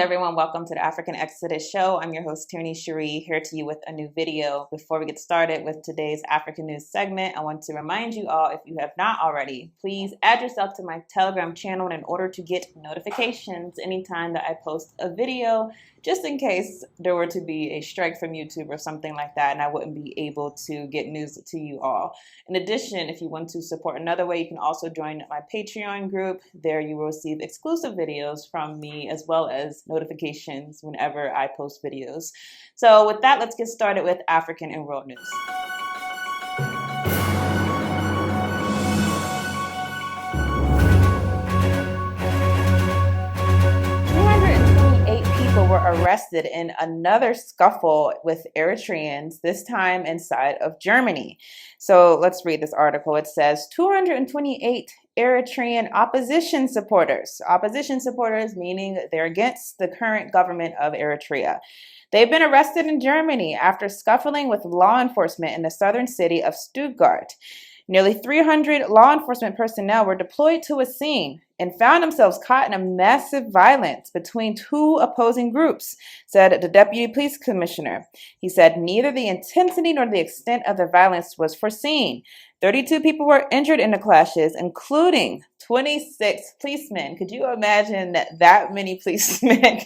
everyone. Welcome to the African Exodus show. I'm your host, Tierney Cherie, here to you with a new video. Before we get started with today's African news segment, I want to remind you all, if you have not already, please add yourself to my Telegram channel in order to get notifications anytime that I post a video, just in case there were to be a strike from YouTube or something like that and I wouldn't be able to get news to you all. In addition, if you want to support another way, you can also join my Patreon group. There you will receive exclusive videos from me as well as notifications whenever I post videos. So with that, let's get started with African and world news. 328 people were arrested in another scuffle with Eritreans, this time inside of Germany. So let's read this article. It says 228 Eritrean opposition supporters meaning they're against the current government of Eritrea. They've been arrested in Germany after scuffling with law enforcement in the southern city of Stuttgart. Nearly 300 law enforcement personnel were deployed to a scene and found themselves caught in a massive violence between two opposing groups, said the deputy police commissioner. He said neither the intensity nor the extent of the violence was foreseen. 32 people were injured in the clashes, including 26 policemen. Could you imagine that many policemen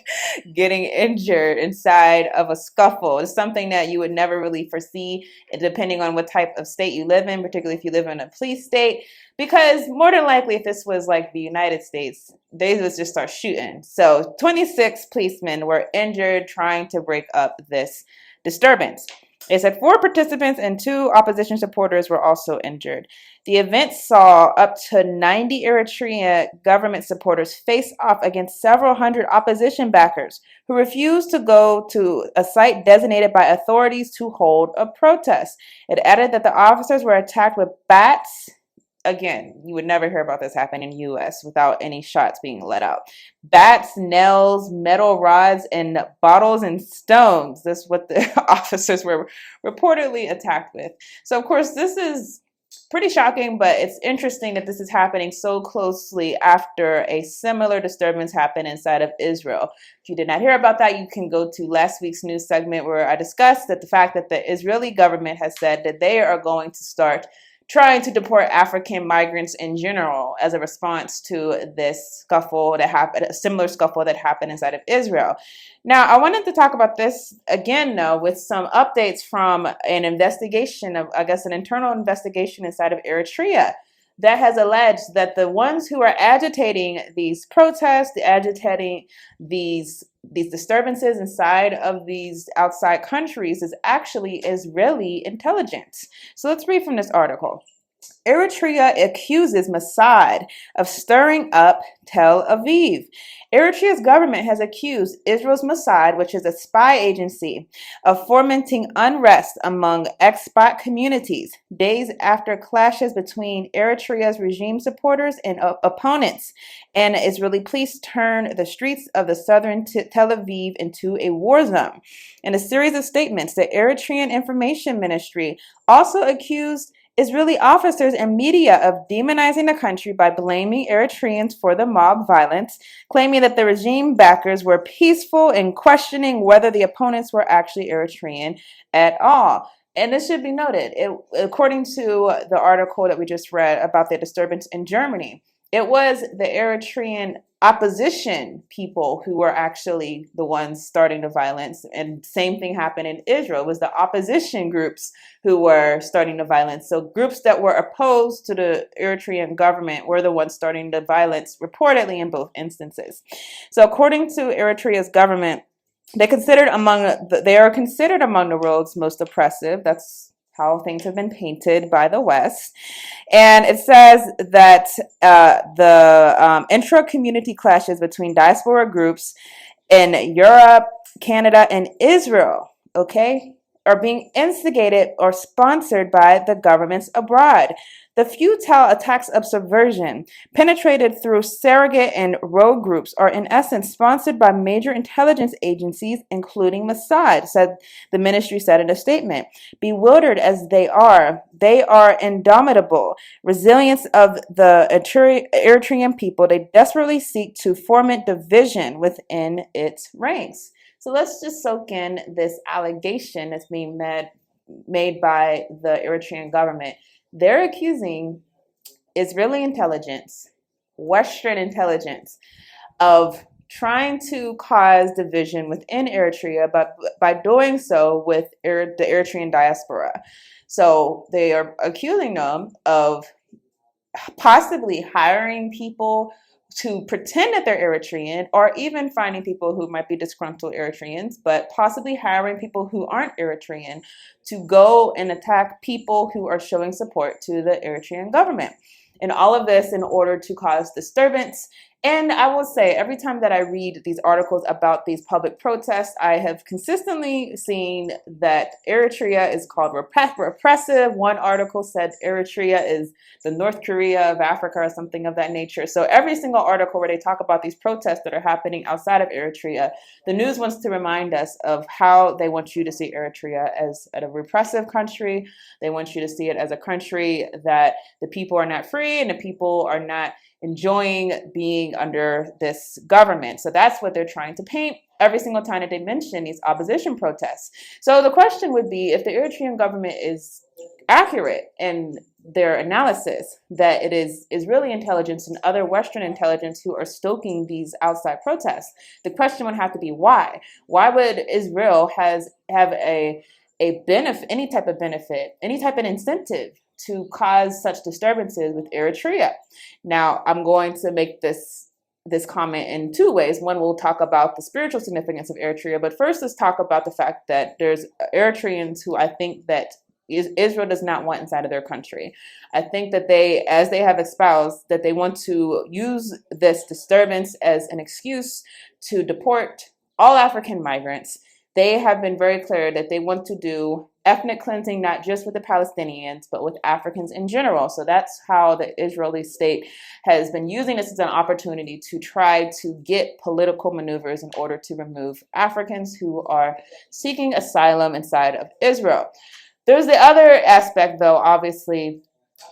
getting injured inside of a scuffle? It's something that you would never really foresee, depending on what type of state you live in, particularly if you live in a police state. Because more than likely, if this was like the United States, they would just start shooting. So 26 policemen were injured trying to break up this disturbance. They said 4 participants and 2 opposition supporters were also injured. The event saw up to 90 Eritrea government supporters face off against several hundred opposition backers who refused to go to a site designated by authorities to hold a protest. It added that the officers were attacked with bats. Again, you would never hear about this happen in the U.S. without any shots being let out. Bats, nails, metal rods, and bottles and stones. That's what the officers were reportedly attacked with. So, of course, this is pretty shocking, but it's interesting that this is happening so closely after a similar disturbance happened inside of Israel. If you did not hear about that, you can go to last week's news segment where I discussed that the fact that the Israeli government has said that they are going to start trying to deport African migrants in general as a response to this scuffle that happened, a similar scuffle that happened inside of Israel. Now, I wanted to talk about this again, though, with some updates from an investigation of, an internal investigation inside of Eritrea that has alleged that the ones who are agitating these protests, agitating these disturbances inside of these outside countries is actually Israeli intelligence. So let's read from this article. Eritrea accuses Mossad of stirring up Tel Aviv. Eritrea's government has accused Israel's Mossad, which is a spy agency, of fomenting unrest among expat communities days after clashes between Eritrea's regime supporters and opponents, and Israeli police turned the streets of the southern Tel Aviv into a war zone. In a series of statements, the Eritrean Information Ministry also accused Israeli officers and media of demonizing the country by blaming Eritreans for the mob violence, claiming that the regime backers were peaceful and questioning whether the opponents were actually Eritrean at all. And this should be noted, according to the article that we just read about the disturbance in Germany, it was the Eritrean opposition people who were actually the ones starting the violence. And same thing happened in Israel. It was the opposition groups who were starting the violence. So groups that were opposed to the Eritrean government were the ones starting the violence, reportedly in both instances. So according to Eritrea's government, they are considered among the world's most oppressive. That's how things have been painted by the West. And it says that the intra-community clashes between diaspora groups in Europe, Canada, and Israel, okay, are being instigated or sponsored by the governments abroad. The futile attacks of subversion, penetrated through surrogate and rogue groups, are in essence sponsored by major intelligence agencies, including Mossad, the ministry said in a statement. Bewildered as they are indomitable. Resilience of the Eritrean people, they desperately seek to foment division within its ranks. So let's just soak in this allegation that's being made by the Eritrean government. They're accusing Israeli intelligence, Western intelligence, of trying to cause division within Eritrea, but by doing so with the Eritrean diaspora. So they are accusing them of possibly hiring people to pretend that they're Eritrean, or even finding people who might be disgruntled Eritreans, but possibly hiring people who aren't Eritrean to go and attack people who are showing support to the Eritrean government. And all of this in order to cause disturbance. And I will say, every time that I read these articles about these public protests, I have consistently seen that Eritrea is called repressive. One article said Eritrea is the North Korea of Africa or something of that nature. So every single article where they talk about these protests that are happening outside of Eritrea, the news wants to remind us of how they want you to see Eritrea as a repressive country. They want you to see it as a country that the people are not free and the people are not enjoying being under this government. So that's what they're trying to paint every single time that they mention these opposition protests. So the question would be, if the Eritrean government is accurate in their analysis that it is Israeli intelligence and other Western intelligence who are stoking these outside protests, the question would have to be why? Why would Israel have a benefit, any type of benefit, any type of incentive to cause such disturbances with Eritrea? Now, I'm going to make this comment in two ways. One, we'll talk about the spiritual significance of Eritrea, but first let's talk about the fact that there's Eritreans who I think that Israel does not want inside of their country. I think that they, as they have espoused, that they want to use this disturbance as an excuse to deport all African migrants. They have been very clear that they want to do ethnic cleansing, not just with the Palestinians, but with Africans in general. So that's how the Israeli state has been using this as an opportunity to try to get political maneuvers in order to remove Africans who are seeking asylum inside of Israel. There's the other aspect, though, obviously,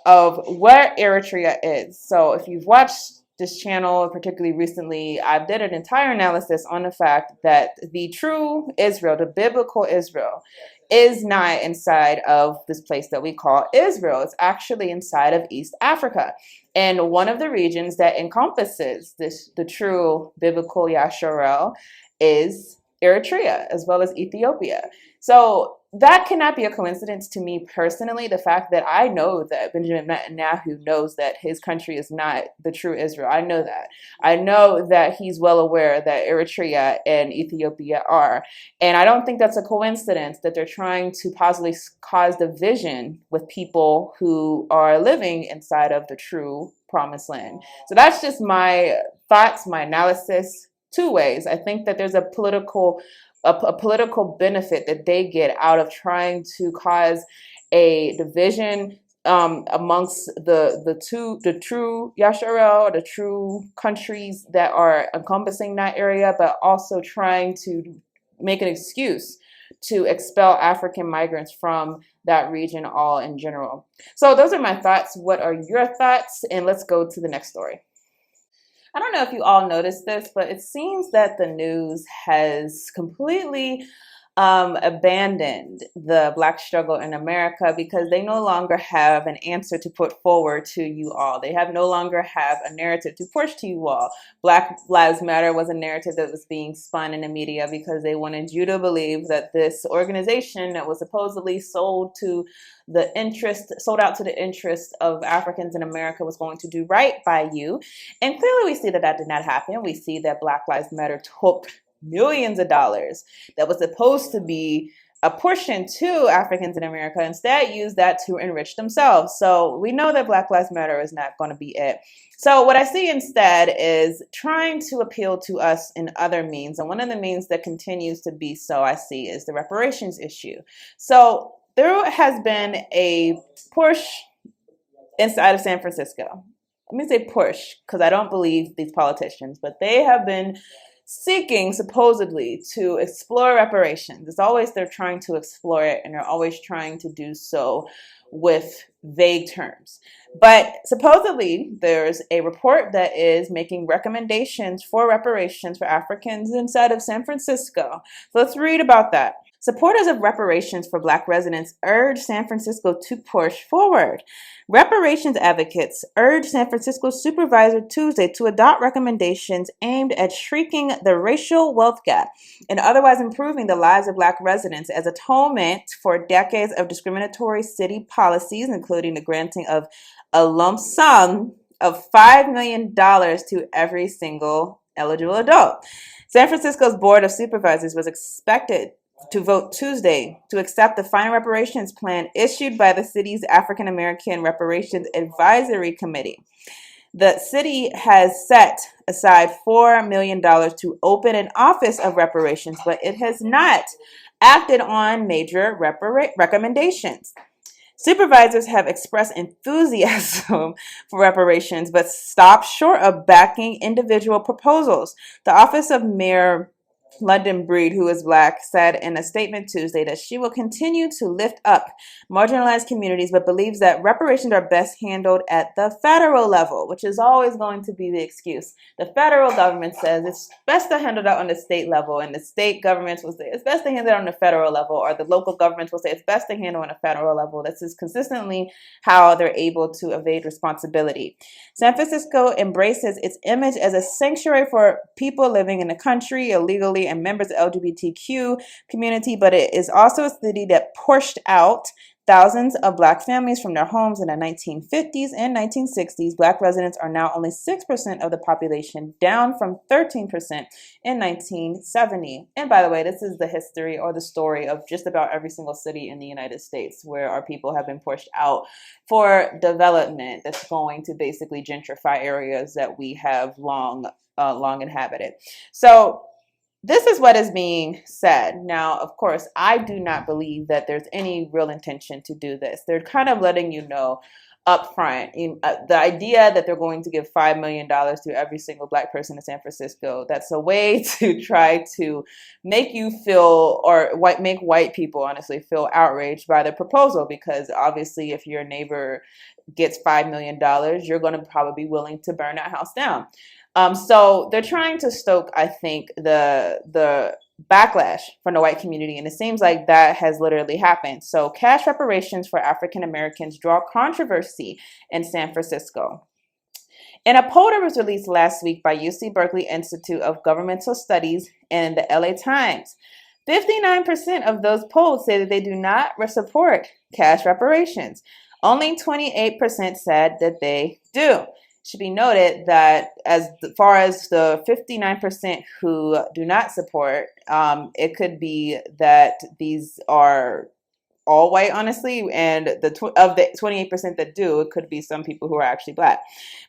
of where Eritrea is. So if you've watched this channel, particularly recently, I did an entire analysis on the fact that the true Israel, the biblical Israel, is not inside of this place that we call Israel. It's actually inside of East Africa. And one of the regions that encompasses the true biblical Yasharel is Eritrea, as well as Ethiopia. So that cannot be a coincidence to me personally. The fact that I know that Benjamin Netanyahu knows that his country is not the true Israel. I know that. I know that he's well aware that Eritrea and Ethiopia are. And I don't think that's a coincidence that they're trying to possibly cause division with people who are living inside of the true promised land. So that's just my thoughts, my analysis. Two ways. I think that there's a political benefit that they get out of trying to cause a division amongst the true Yasharel, the true countries that are encompassing that area, but also trying to make an excuse to expel African migrants from that region all in general. So those are my thoughts. What are your thoughts? And let's go to the next story. I don't know if you all noticed this, but it seems that the news has completely abandoned the Black struggle in America because they no longer have an answer to put forward to you all. They no longer have a narrative to push to you all. Black Lives Matter was a narrative that was being spun in the media because they wanted you to believe that this organization that was supposedly sold out to the interest of Africans in America was going to do right by you. And clearly we see that that did not happen. We see that Black Lives Matter took millions of dollars that was supposed to be apportioned to Africans in America, instead use that to enrich themselves. So we know that Black Lives Matter is not going to be it. So what I see instead is trying to appeal to us in other means. And one of the means that continues to be so, I see, is the reparations issue. So there has been a push inside of San Francisco. Let me say push, because I don't believe these politicians, but they have been seeking supposedly to explore reparations. It's always they're trying to explore it, and they're always trying to do so with vague terms. But supposedly there's a report that is making recommendations for reparations for Africans inside of San Francisco. So let's read about that. Supporters of reparations for Black residents urge San Francisco to push forward. Reparations advocates urge San Francisco supervisor Tuesday to adopt recommendations aimed at shrinking the racial wealth gap and otherwise improving the lives of Black residents as atonement for decades of discriminatory city policies, including the granting of a lump sum of $5 million to every single eligible adult. San Francisco's Board of Supervisors was expected to vote Tuesday to accept the final reparations plan issued by the city's African American Reparations Advisory Committee. The city has set aside $4 million to open an office of reparations, but it has not acted on major recommendations. Supervisors have expressed enthusiasm for reparations, but stopped short of backing individual proposals. The Office of Mayor London Breed, who is Black, said in a statement Tuesday that she will continue to lift up marginalized communities, but believes that reparations are best handled at the federal level, which is always going to be the excuse. The federal government says it's best to handle that on the state level, and the state governments will say it's best to handle it on the federal level, or the local governments will say it's best to handle on a federal level. This is consistently how they're able to evade responsibility. San Francisco embraces its image as a sanctuary for people living in the country illegally and members of the LGBTQ community, but it is also a city that pushed out thousands of Black families from their homes in the 1950s and 1960s. Black residents are now only 6% of the population, down from 13% in 1970. And by the way, this is the history or the story of just about every single city in the United States where our people have been pushed out for development that's going to basically gentrify areas that we have long inhabited. So this is what is being said. Now, of course, I do not believe that there's any real intention to do this. They're kind of letting you know up front. The idea that they're going to give $5 million to every single Black person in San Francisco, that's a way to try to make you feel, or make white people honestly feel outraged by the proposal, because obviously if your neighbor gets $5 million, you're going to probably be willing to burn that house down. So they're trying to stoke, I think, the backlash from the white community, and it seems like that has literally happened. So cash reparations for African Americans draw controversy in San Francisco. In a poll that was released last week by UC Berkeley Institute of Governmental Studies and the LA Times, 59% of those polled say that they do not support cash reparations. Only 28% said that they do. Should be noted that as far as the 59% who do not support, it could be that these are all white, honestly, and of the 28% that do, it could be some people who are actually Black.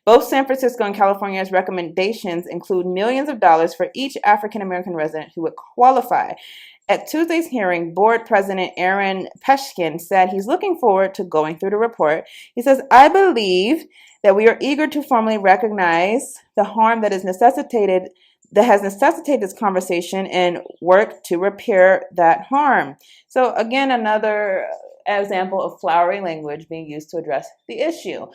Both San Francisco and California's recommendations include millions of dollars for each African American resident who would qualify. At Tuesday's hearing, board president Aaron Peshkin said he's looking forward to going through the report. He says, "I believe that we are eager to formally recognize the harm that has necessitated this conversation and work to repair that harm." So again, another example of flowery language being used to address the issue.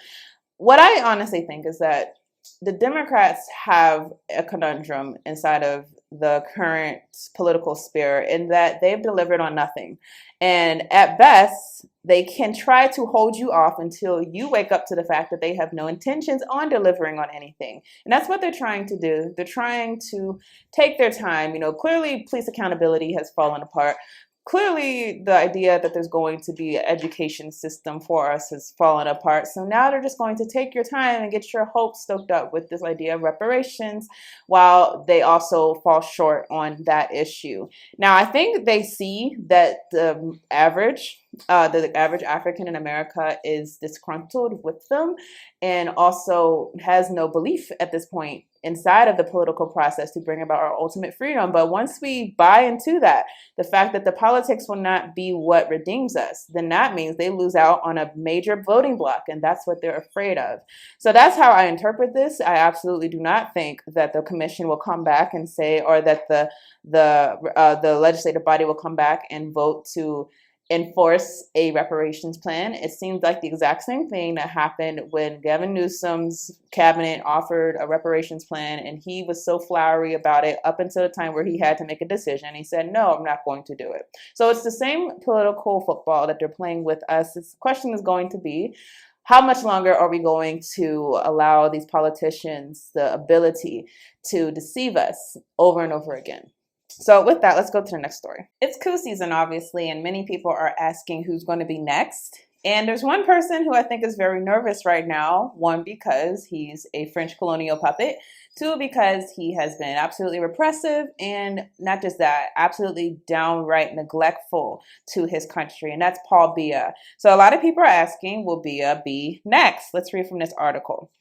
What I honestly think is that the Democrats have a conundrum inside of the current political sphere in that they've delivered on nothing. And at best, they can try to hold you off until you wake up to the fact that they have no intentions on delivering on anything. And that's what they're trying to do. They're trying to take their time. Clearly police accountability has fallen apart. clearly the idea that there's going to be an education system for us has fallen apart. So now they're just going to take your time and get your hopes stoked up with this idea of reparations, while they also fall short on that issue. Now, I think they see that the average African in America is disgruntled with them, and also has no belief at this point inside of the political process to bring about our ultimate freedom. But once we buy into that, the fact that the politics will not be what redeems us, then that means they lose out on a major voting block, and that's what they're afraid of. So that's how I interpret this. I absolutely do not think that the commission will come back and say, or that the legislative body will come back and vote to enforce a reparations plan. It seems like the exact same thing that happened when Gavin Newsom's cabinet offered a reparations plan, and he was so flowery about it up until the time where he had to make a decision. He said, no, I'm not going to do it. So it's the same political football that they're playing with us. This question is going to be, how much longer are we going to allow these politicians the ability to deceive us over and over again? So with that, let's go to the next story. It's coup season, obviously, and many people are asking who's going to be next. And there's one person who I think is very nervous right now. One, because he's a French colonial puppet. Two, because he has been absolutely repressive, and not just that, absolutely downright neglectful to his country. And that's Paul Biya. So a lot of people are asking, will Biya be next? Let's read from this article.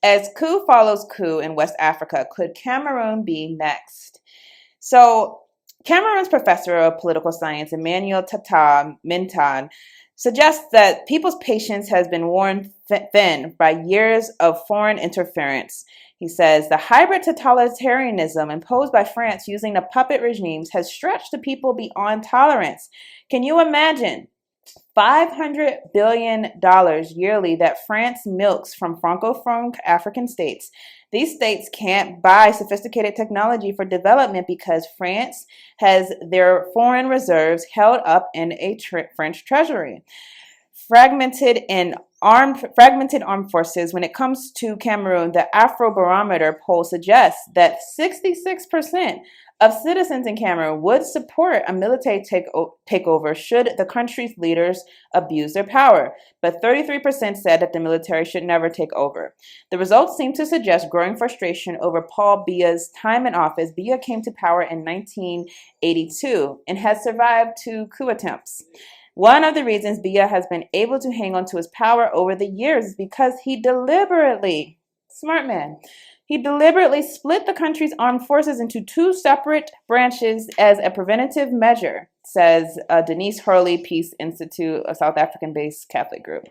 As coup follows coup in West Africa, could Cameroon be next? So Cameroon's professor of political science, Emmanuel Tata Mintan, suggests that people's patience has been worn thin by years of foreign interference. He says the hybrid totalitarianism imposed by France using the puppet regimes has stretched the people beyond tolerance. Can you imagine $500 billion yearly that France milks from Francophone African states? These states can't buy sophisticated technology for development because France has their foreign reserves held up in a French treasury. Fragmented armed forces. When it comes to Cameroon, the Afrobarometer poll suggests that 66% of citizens in Cameroon would support a military takeover should the country's leaders abuse their power, but 33% said that the military should never take over. The results seem to suggest growing frustration over Paul Biya's time in office. Biya came to power in 1982 and has survived 2 coup attempts. One of the reasons Biya has been able to hang on to his power over the years is because he deliberately, smart man, he deliberately split the country's armed forces into 2 separate branches as a preventative measure, says Denise Hurley, Peace Institute, a South African-based Catholic group.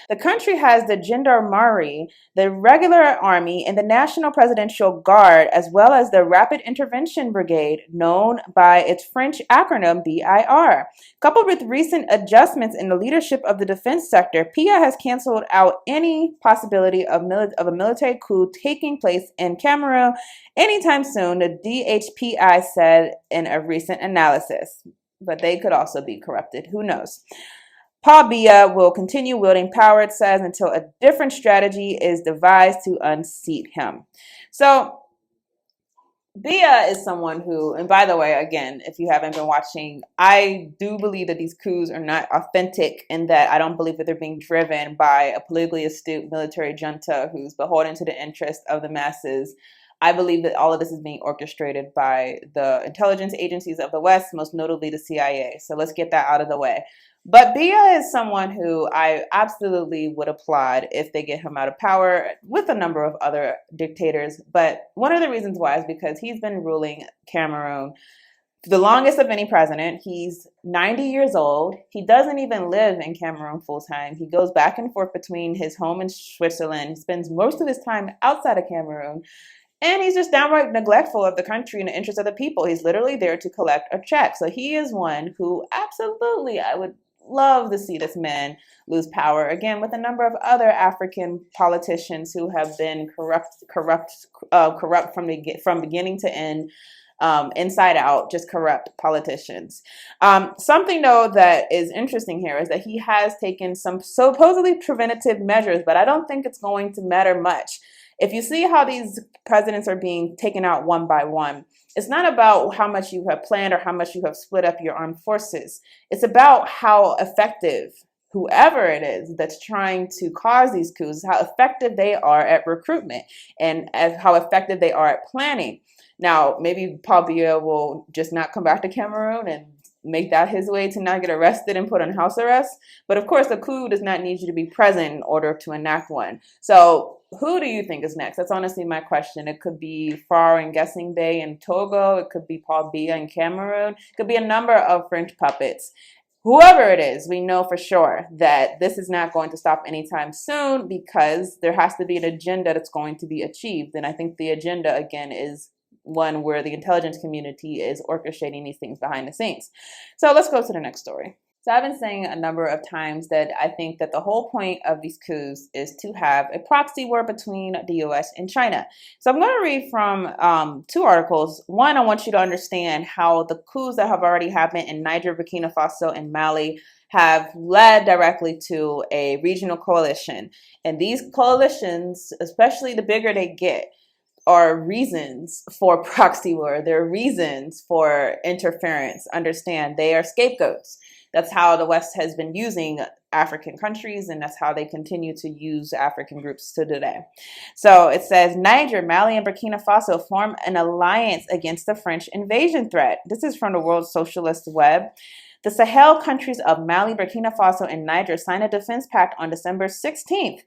The country has the Gendarmerie, the regular army, and the National Presidential Guard, as well as the Rapid Intervention Brigade, known by its French acronym BIR. Coupled with recent adjustments in the leadership of the defense sector, Biya has canceled out any possibility of a military coup taking place in Cameroon anytime soon, the DHPI said in a recent analysis. But they could also be corrupted. Who knows? Paul Biya will continue wielding power, it says, until a different strategy is devised to unseat him. So Biya is someone who, and by the way, again, if you haven't been watching, I do believe that these coups are not authentic, and that I don't believe that they're being driven by a politically astute military junta who's beholden to the interests of the masses. I believe that all of this is being orchestrated by the intelligence agencies of the West, most notably the CIA. So let's get that out of the way. But Biya is someone who I absolutely would applaud if they get him out of power, with a number of other dictators. But one of the reasons why is because he's been ruling Cameroon the longest of any president. He's 90 years old. He doesn't even live in Cameroon full time. He goes back and forth between his home in Switzerland. He spends most of his time outside of Cameroon. And he's just downright neglectful of the country and the interests of the people. He's literally there to collect a check. So he is one who absolutely, I would love to see this man lose power. Again, with a number of other African politicians who have been corrupt from beginning to end, inside out, just corrupt politicians. Something, though, that is interesting here is that he has taken some supposedly preventative measures, but I don't think it's going to matter much. If you see how these presidents are being taken out one by one, It's not about how much you have planned or how much you have split up your armed forces. It's about how effective whoever it is that's trying to cause these coups, how effective they are at recruitment and as how effective they are at planning. Now, maybe Paul Biya will just not come back to Cameroon and make that his way to not get arrested and put on house arrest. But of course, a coup does not need you to be present in order to enact one. So who do you think is next? That's honestly my question. It could be Faure and Guessing Bay in Togo. It could be Paul Biya in Cameroon. It could be a number of French puppets. Whoever it is, we know for sure that this is not going to stop anytime soon because there has to be an agenda that's going to be achieved. And I think the agenda, again, is one where the intelligence community is orchestrating these things behind the scenes. So let's go to the next story. So I've been saying a number of times that I think that the whole point of these coups is to have a proxy war between the US and China. So I'm going to read from two articles. One, I want you to understand how the coups that have already happened in Niger, Burkina Faso, and Mali have led directly to a regional coalition. And these coalitions, especially the bigger they get, are reasons for proxy war. They're reasons for interference. Understand, they are scapegoats. That's how the West has been using African countries, and that's how they continue to use African groups to today. So it says, Niger, Mali, and Burkina Faso form an alliance against the French invasion threat. This is from the World Socialist Web. The Sahel countries of Mali, Burkina Faso, and Niger signed a defense pact on December 16th,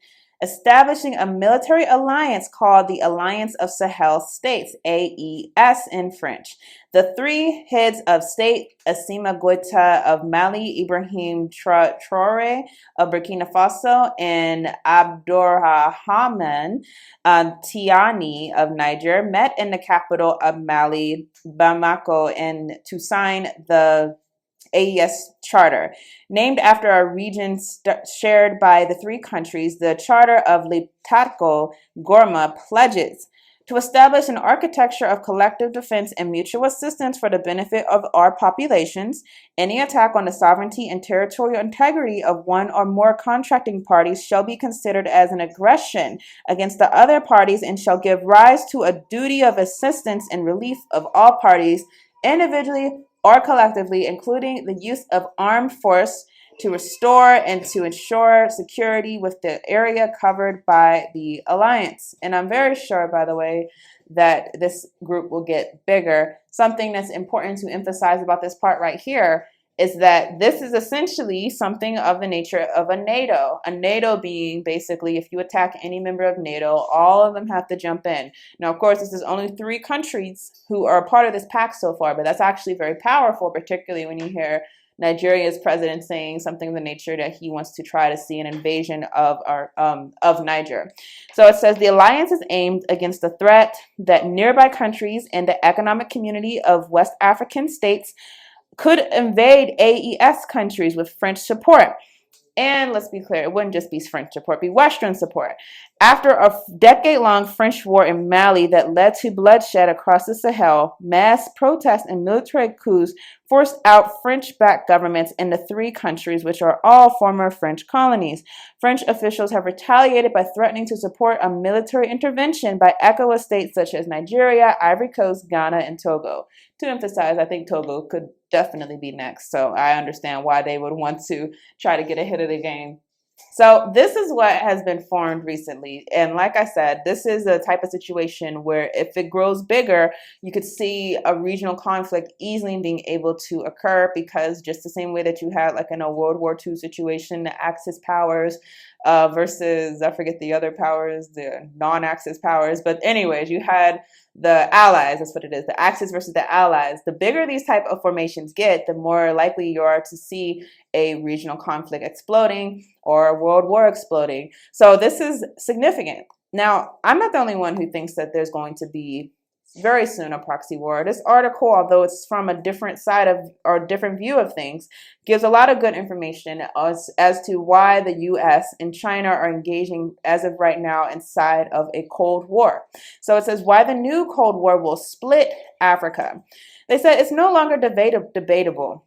establishing a military alliance called the Alliance of Sahel States, AES in French. The three heads of state, Assimi Goïta of Mali, Ibrahim Traoré of Burkina Faso, and Abdourahmane Tiani of Niger, met in the capital of Mali, Bamako, and to sign the AES Charter. Named after a region shared by the three countries, the Charter of Liptako Gorma pledges to establish an architecture of collective defense and mutual assistance for the benefit of our populations. Any attack on the sovereignty and territorial integrity of one or more contracting parties shall be considered as an aggression against the other parties and shall give rise to a duty of assistance and relief of all parties, individually or collectively, including the use of armed force to restore and to ensure security with the area covered by the alliance. And I'm very sure, by the way, that this group will get bigger. Something that's important to emphasize about this part right here is that this is essentially something of the nature of a NATO. A NATO being basically, if you attack any member of NATO, all of them have to jump in. Now, of course, this is only 3 countries who are a part of this pact so far, but that's actually very powerful, particularly when you hear Nigeria's president saying something of the nature that he wants to try to see an invasion of Niger. So it says the alliance is aimed against the threat that nearby countries and the economic community of West African states could invade AES countries with French support. And let's be clear, it wouldn't just be French support, it'd be Western support. After a decade-long French war in Mali that led to bloodshed across the Sahel, mass protests and military coups forced out French-backed governments in the 3 countries, which are all former French colonies. French officials have retaliated by threatening to support a military intervention by ECOWAS states such as Nigeria, Ivory Coast, Ghana, and Togo. To emphasize, I think Togo could definitely be next, so I understand why they would want to try to get ahead of the game. So this is what has been formed recently. And like I said, this is a type of situation where if it grows bigger, you could see a regional conflict easily being able to occur, because just the same way that you had like in a World War II situation, the Axis powers versus, I forget the other powers, the non-Axis powers. But anyways, you had the allies, that's what it is, the Axis versus the allies. The bigger these type of formations get, the more likely you are to see a regional conflict exploding or a world war exploding. So this is significant. Now, I'm not the only one who thinks that there's going to be very soon a proxy war. This article, although it's from a different side of or different view of things, gives a lot of good information as to why the US and China are engaging as of right now inside of a Cold War. So it says why the new Cold War will split Africa. They said it's no longer debatable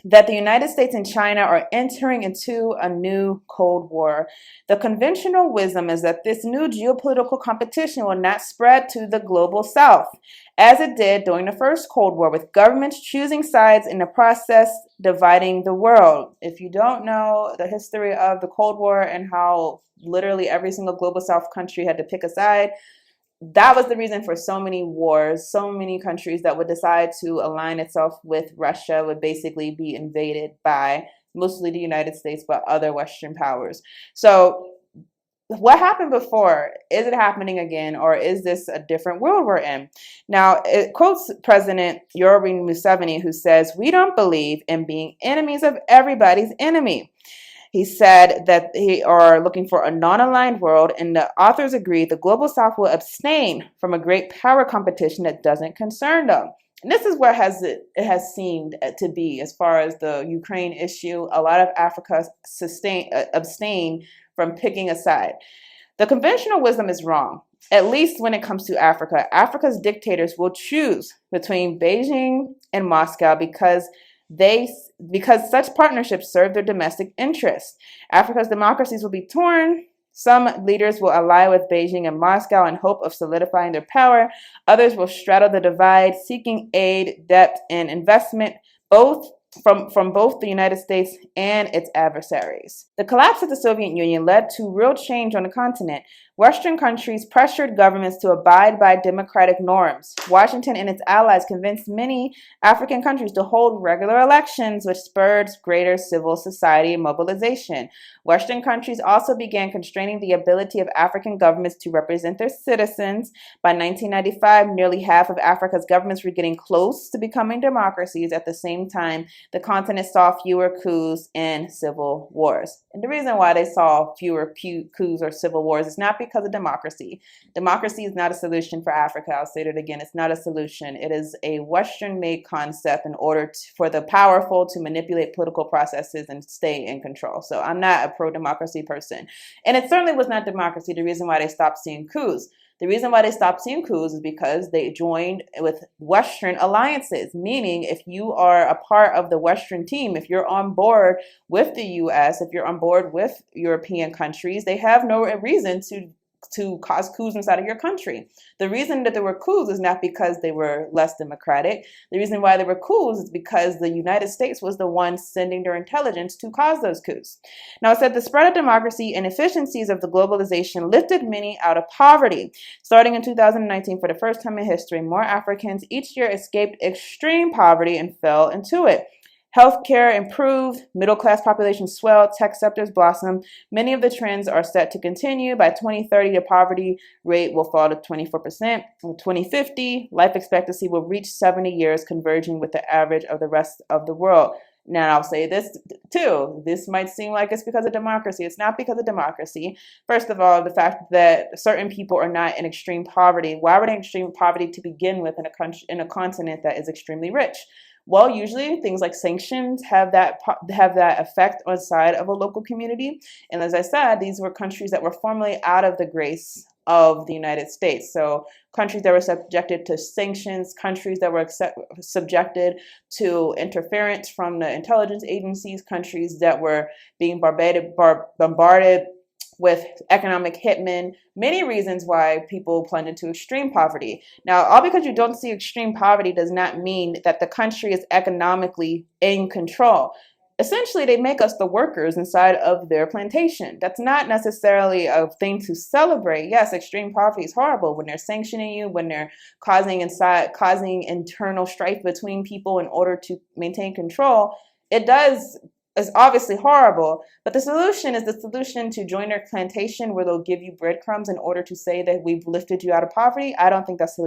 that the United States and China are entering into a new Cold War. The conventional wisdom is that this new geopolitical competition will not spread to the global south, as it did during the first Cold War, with governments choosing sides in the process, dividing the world. If you don't know the history of the Cold War and how literally every single global south country had to pick a side, that was the reason for so many wars. So many countries that would decide to align itself with Russia would basically be invaded by mostly the United States, but other Western powers. So what happened before? Is it happening again, or is this a different world we're in? Now, it quotes President Yoweri Museveni, who says, "We don't believe in being enemies of everybody's enemy." He said that they are looking for a non-aligned world, and the authors agree the global south will abstain from a great power competition that doesn't concern them. And this is what it has seemed to be as far as the Ukraine issue. A lot of Africa abstain from picking a side. The conventional wisdom is wrong, at least when it comes to Africa. Africa's dictators will choose between Beijing and Moscow because such partnerships serve their domestic interests. Africa's democracies will be torn. Some leaders will ally with Beijing and Moscow in hope of solidifying their power. Others will straddle the divide, seeking aid, debt, and investment, both from both the United States and its adversaries. The collapse of the Soviet Union led to real change on the continent. Western countries pressured governments to abide by democratic norms. Washington and its allies convinced many African countries to hold regular elections, which spurred greater civil society mobilization. Western countries also began constraining the ability of African governments to represent their citizens. By 1995, nearly half of Africa's governments were getting close to becoming democracies. At the same time, the continent saw fewer coups and civil wars. And the reason why they saw fewer coups or civil wars is not because of democracy. Democracy is not a solution for Africa. I'll say it again. It's not a solution. It is a Western-made concept in order for the powerful to manipulate political processes and stay in control. So I'm not a pro-democracy person. And it certainly was not democracy the reason why they stopped seeing coups. The reason why they stopped seeing coups is because they joined with Western alliances, meaning if you are a part of the Western team, if you're on board with the US, if you're on board with European countries, they have no reason to cause coups inside of your country. The reason that there were coups is not because they were less democratic. The reason why there were coups is because the United States was the one sending their intelligence to cause those coups. Now, it said the spread of democracy and efficiencies of the globalization lifted many out of poverty. Starting in 2019, for the first time in history, more Africans each year escaped extreme poverty and fell into it. Healthcare improved, middle-class population swelled, tech sectors blossomed. Many of the trends are set to continue. By 2030, the poverty rate will fall to 24%. In 2050, life expectancy will reach 70 years, converging with the average of the rest of the world. Now, I'll say this too. This might seem like it's because of democracy. It's not because of democracy. First of all, the fact that certain people are not in extreme poverty. Why were they in extreme poverty to begin with in a continent that is extremely rich? Well, usually things like sanctions have that effect on the side of a local community. And as I said, these were countries that were formerly out of the grace of the United States. So countries that were subjected to sanctions, countries that were subjected to interference from the intelligence agencies, countries that were being bombarded with economic hitmen, many reasons why people plunged into extreme poverty. Now, all because you don't see extreme poverty does not mean that the country is economically in control. Essentially, they make us the workers inside of their plantation. That's not necessarily a thing to celebrate. Yes, extreme poverty is horrible when they're sanctioning you, when they're causing internal strife between people in order to maintain control. It's obviously horrible, but the solution is the solution to join their plantation where they'll give you breadcrumbs in order to say that we've lifted you out of poverty. I don't think that's the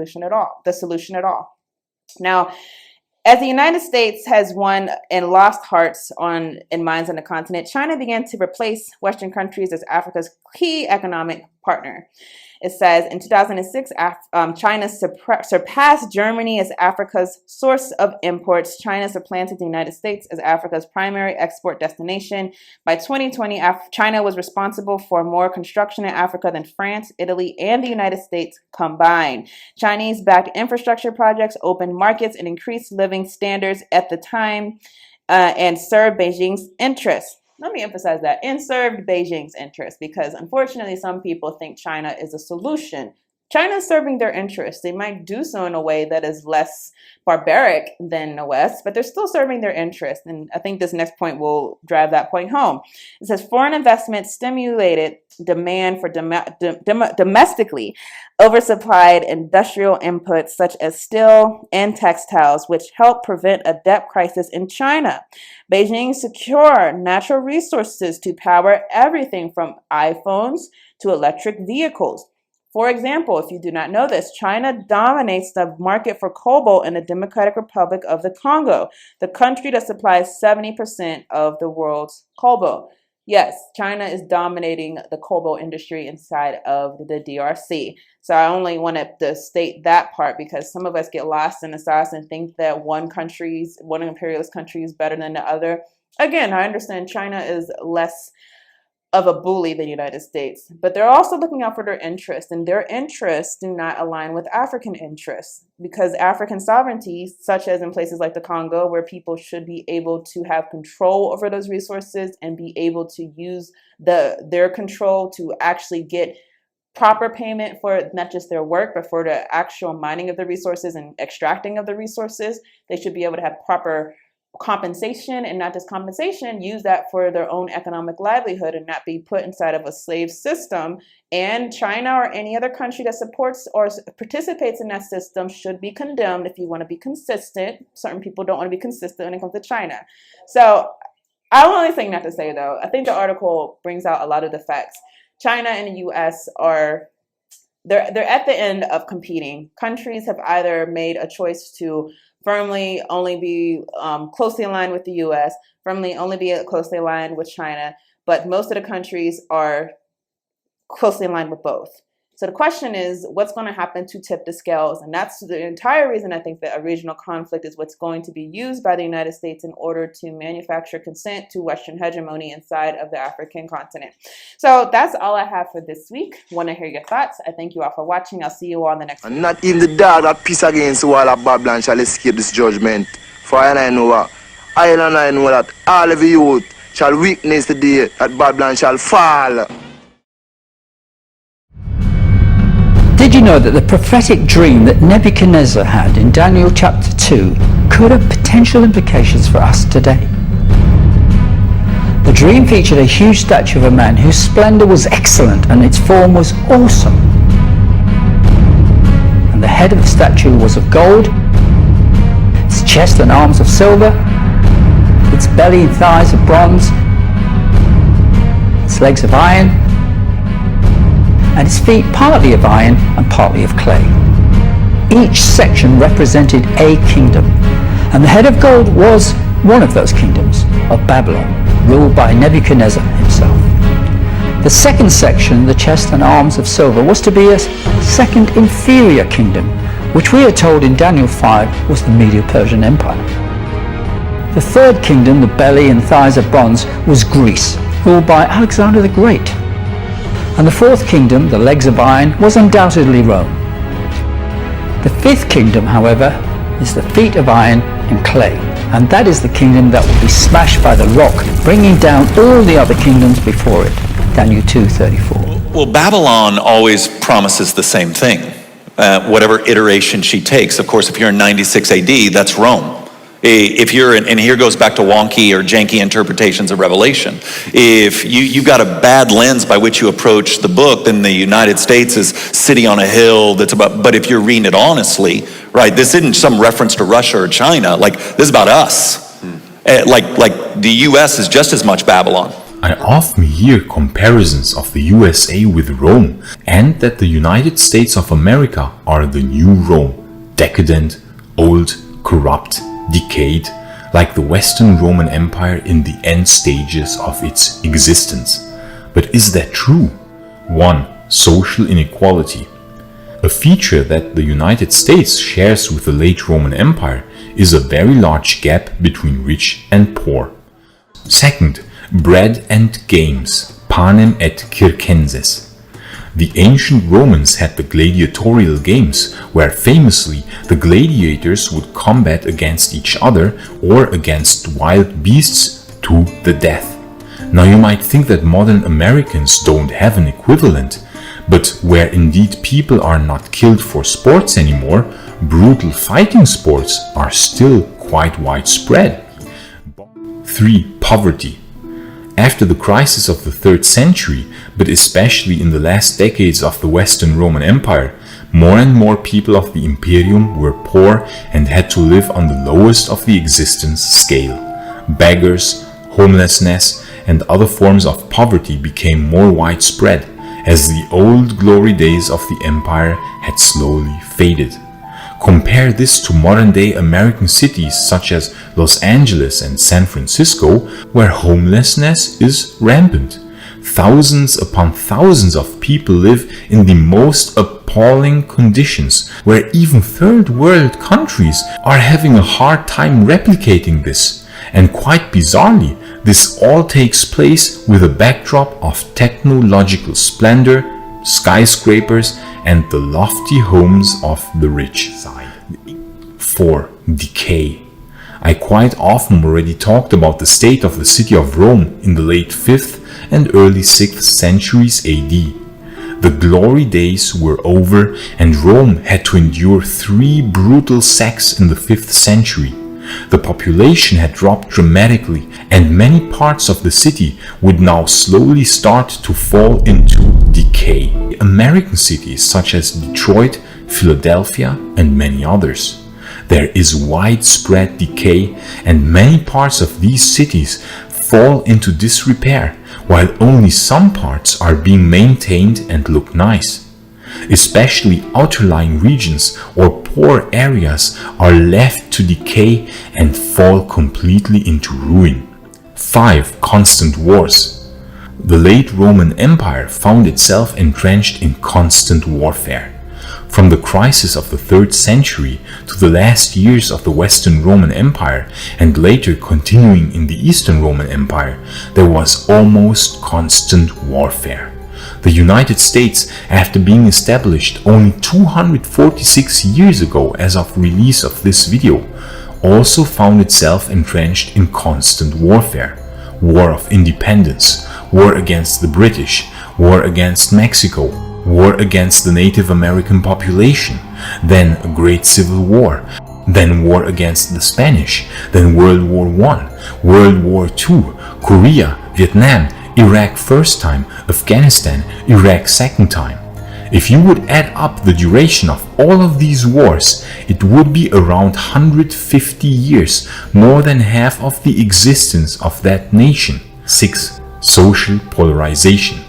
solution at all. Now, as the United States has won and lost hearts and minds on the continent, China began to replace Western countries as Africa's key economic partner. It says in 2006, China surpassed Germany as Africa's source of imports. China supplanted the United States as Africa's primary export destination. By 2020, China was responsible for more construction in Africa than France, Italy, and the United States combined. Chinese-backed infrastructure projects opened markets and increased living standards at the time. and serve Beijing's interests. Let me emphasize that, and served Beijing's interests, because unfortunately some people think China is a solution. China is serving their interests. They might do so in a way that is less barbaric than the West, but they're still serving their interests. And I think this next point will drive that point home. It says foreign investment stimulated demand for domestically oversupplied industrial inputs such as steel and textiles, which help prevent a debt crisis in China. Beijing secured natural resources to power everything from iPhones to electric vehicles. For example, if you do not know this, China dominates the market for cobalt in the Democratic Republic of the Congo, the country that supplies 70% of the world's cobalt. Yes, China is dominating the cobalt industry inside of the DRC. So I only wanted to state that part because some of us get lost in the sauce and think that one imperialist country is better than the other. Again, I understand China is less of a bully than the United States, but they're also looking out for their interests, and their interests do not align with African interests, because African sovereignty, such as in places like the Congo, where people should be able to have control over those resources and be able to use their control to actually get proper payment for not just their work, but for the actual mining of the resources and extracting of the resources. They should be able to have proper compensation, and not just compensation, use that for their own economic livelihood and not be put inside of a slave system. And China or any other country that supports or participates in that system should be condemned if you want to be consistent. Certain people don't want to be consistent when it comes to China. So I'm only saying that to say, though, I think the article brings out a lot of the facts. China and the U.S. they're at the end of competing. Countries have either made a choice to firmly only be closely aligned with the U.S., firmly only be closely aligned with China, but most of the countries are closely aligned with both. So the question is, what's going to happen to tip the scales? And that's the entire reason I think that a regional conflict is what's going to be used by the United States in order to manufacture consent to Western hegemony inside of the African continent. So that's all I have for this week. Want to hear your thoughts. I thank you all for watching. I'll see you all on the next one. And not even the dog that peace against the wall of Babylon shall escape this judgment. For I know that all of you youth shall witness the day that Babylon shall fall. Did you know that the prophetic dream that Nebuchadnezzar had in Daniel chapter 2 could have potential implications for us today? The dream featured a huge statue of a man whose splendor was excellent and its form was awesome. And the head of the statue was of gold, its chest and arms of silver, its belly and thighs of bronze, its legs of iron, and his feet partly of iron and partly of clay. Each section represented a kingdom, and the head of gold was one of those kingdoms of Babylon, ruled by Nebuchadnezzar himself. The second section, the chest and arms of silver, was to be a second inferior kingdom, which we are told in Daniel 5 was the Medo-Persian Empire. The third kingdom, the belly and thighs of bronze, was Greece, ruled by Alexander the Great. And the fourth kingdom, the legs of iron, was undoubtedly Rome. The fifth kingdom, however, is the feet of iron and clay, and that is the kingdom that will be smashed by the rock, bringing down all the other kingdoms before it. Daniel 2:34. Well, Babylon always promises the same thing, whatever iteration she takes. Of course, if you're in 96 AD, that's Rome. If you're in, and here goes back to wonky or janky interpretations of Revelation. If you've got a bad lens by which you approach the book, then the United States is sitting on a hill that's about, but if you're reading it honestly, right, this isn't some reference to Russia or China, like this is about us. Like the US is just as much Babylon. I often hear comparisons of the USA with Rome, and that the United States of America are the new Rome, decadent, old, corrupt, decayed, like the Western Roman Empire in the end stages of its existence. But is that true? 1. Social inequality. A feature that the United States shares with the late Roman Empire is a very large gap between rich and poor. 2. Bread and games, panem et circenses. The ancient Romans had the gladiatorial games, where famously the gladiators would combat against each other or against wild beasts to the death. Now you might think that modern Americans don't have an equivalent, but where indeed people are not killed for sports anymore, brutal fighting sports are still quite widespread. 3. Poverty. After the crisis of the 3rd century, but especially in the last decades of the Western Roman Empire, more and more people of the Imperium were poor and had to live on the lowest of the existence scale. Beggars, homelessness, and other forms of poverty became more widespread as the old glory days of the empire had slowly faded. Compare this to modern-day American cities such as Los Angeles and San Francisco, where homelessness is rampant. Thousands upon thousands of people live in the most appalling conditions, where even third world countries are having a hard time replicating this. And quite bizarrely, this all takes place with a backdrop of technological splendor, skyscrapers, and the lofty homes of the rich. 4. Decay. I quite often already talked about the state of the city of Rome in the late 5th and early 6th centuries AD. The glory days were over and Rome had to endure 3 brutal sacks in the 5th century. The population had dropped dramatically and many parts of the city would now slowly start to fall into decay. American cities such as Detroit, Philadelphia, and many others. There is widespread decay and many parts of these cities fall into disrepair, while only some parts are being maintained and look nice. Especially outlying regions or poor areas are left to decay and fall completely into ruin. 5. Constant wars. The late Roman Empire found itself entrenched in constant warfare. From the crisis of the 3rd century to the last years of the Western Roman Empire and later continuing in the Eastern Roman Empire, there was almost constant warfare. The United States, after being established only 246 years ago as of release of this video, also found itself entrenched in constant warfare. War of Independence, war against the British, war against Mexico, war against the Native American population, then a great civil war, then war against the Spanish, then World War I, World War II, Korea, Vietnam, Iraq first time, Afghanistan, Iraq second time. If you would add up the duration of all of these wars, it would be around 150 years, more than half of the existence of that nation. 6. Social polarization.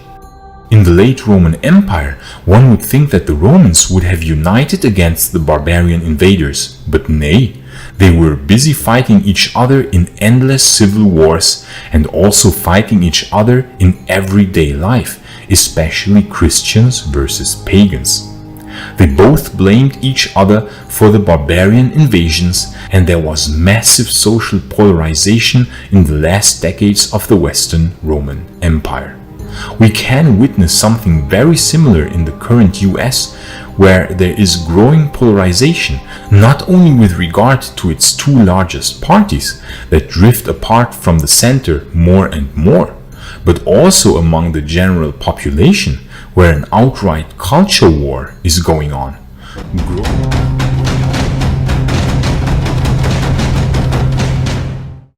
In the late Roman Empire, one would think that the Romans would have united against the barbarian invaders, but nay, they were busy fighting each other in endless civil wars and also fighting each other in everyday life, especially Christians versus pagans. They both blamed each other for the barbarian invasions, and there was massive social polarization in the last decades of the Western Roman Empire. We can witness something very similar in the current US, where there is growing polarization, not only with regard to its 2 largest parties that drift apart from the center more and more, but also among the general population, where an outright culture war is going on.